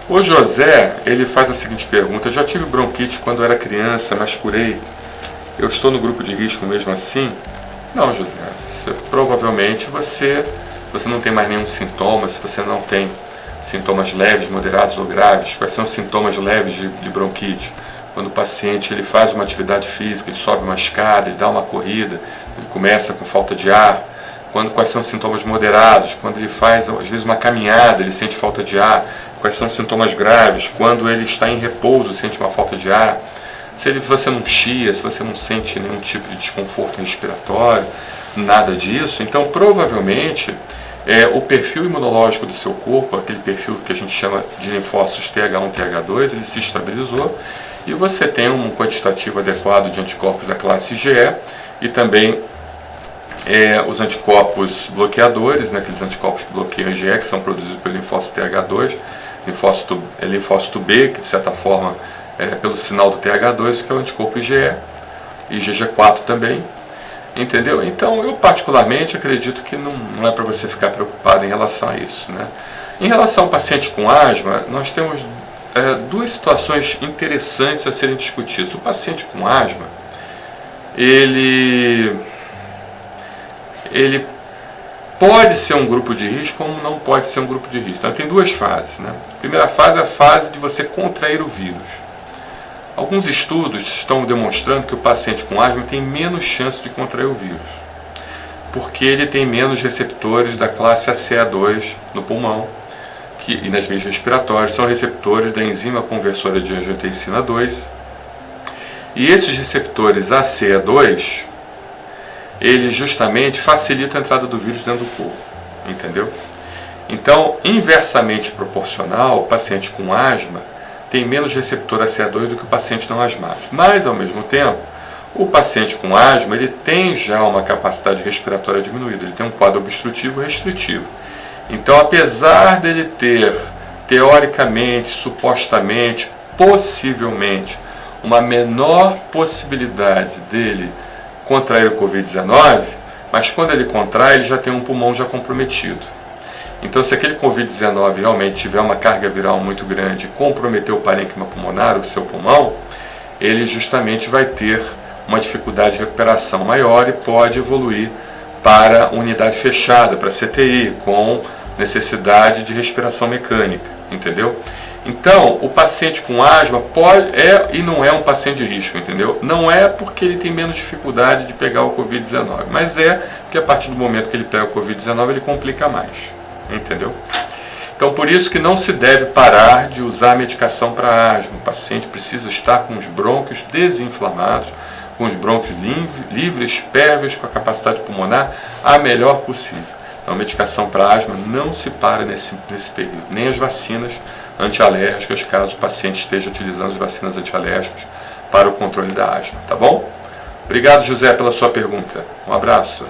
O José, ele faz a seguinte pergunta: eu já tive bronquite quando era criança, mas curei. Eu estou no grupo de risco mesmo assim? Não, José. Provavelmente você não tem mais nenhum sintoma, se você não tem sintomas leves, moderados ou graves. Quais são os sintomas leves de bronquite? Quando o paciente ele faz uma atividade física, ele sobe uma escada, ele dá uma corrida, ele começa com falta de ar. Quais são os sintomas moderados? Quando ele faz, às vezes, uma caminhada, ele sente falta de ar. Quais são os sintomas graves? Quando ele está em repouso, sente uma falta de ar. Se você não chia, se você não sente nenhum tipo de desconforto respiratório, nada disso, então provavelmente o perfil imunológico do seu corpo, aquele perfil que a gente chama de linfócitos TH1, TH2, ele se estabilizou e você tem um quantitativo adequado de anticorpos da classe IgE e também os anticorpos bloqueadores, né, aqueles anticorpos que bloqueiam a IgE, que são produzidos pelo linfócito TH2, linfócito B, que de certa forma pelo sinal do TH2, que é o anticorpo IgE, e IgG4 também, entendeu? Então eu particularmente acredito que não é para você ficar preocupado em relação a isso, né? Em relação ao paciente com asma, nós temos duas situações interessantes a serem discutidas. O paciente com asma, ele pode ser um grupo de risco como não pode ser um grupo de risco. Então tem duas fases, né? A primeira fase é a fase de você contrair o vírus. Alguns estudos estão demonstrando que o paciente com asma tem menos chance de contrair o vírus, porque ele tem menos receptores da classe ACE2 no pulmão e nas vias respiratórias, são receptores da enzima conversora de angiotensina 2. E esses receptores ACE2, eles justamente facilitam a entrada do vírus dentro do corpo, entendeu? Então, inversamente proporcional, o paciente com asma tem menos receptor ACE2 do que o paciente não asmático. Mas, ao mesmo tempo, o paciente com asma ele tem já uma capacidade respiratória diminuída, ele tem um quadro obstrutivo restritivo. Então, apesar dele ter, teoricamente, supostamente, possivelmente, uma menor possibilidade dele contrair o Covid-19, mas quando ele contrai, ele já tem um pulmão já comprometido. Então, se aquele Covid-19 realmente tiver uma carga viral muito grande e comprometer o parênquima pulmonar, o seu pulmão, ele justamente vai ter uma dificuldade de recuperação maior e pode evoluir para unidade fechada, para CTI, com necessidade de respiração mecânica, entendeu? Então, o paciente com asma e não é um paciente de risco, entendeu? Não é porque ele tem menos dificuldade de pegar o Covid-19, mas porque a partir do momento que ele pega o Covid-19, ele complica mais, entendeu? Então, por isso que não se deve parar de usar a medicação para asma. O paciente precisa estar com os brônquios desinflamados, com os brônquios livres, pérvios, com a capacidade pulmonar a melhor possível. Então, a medicação para asma não se para nesse período, nem as vacinas antialérgicas, caso o paciente esteja utilizando as vacinas antialérgicas para o controle da asma, tá bom? Obrigado, José, pela sua pergunta. Um abraço.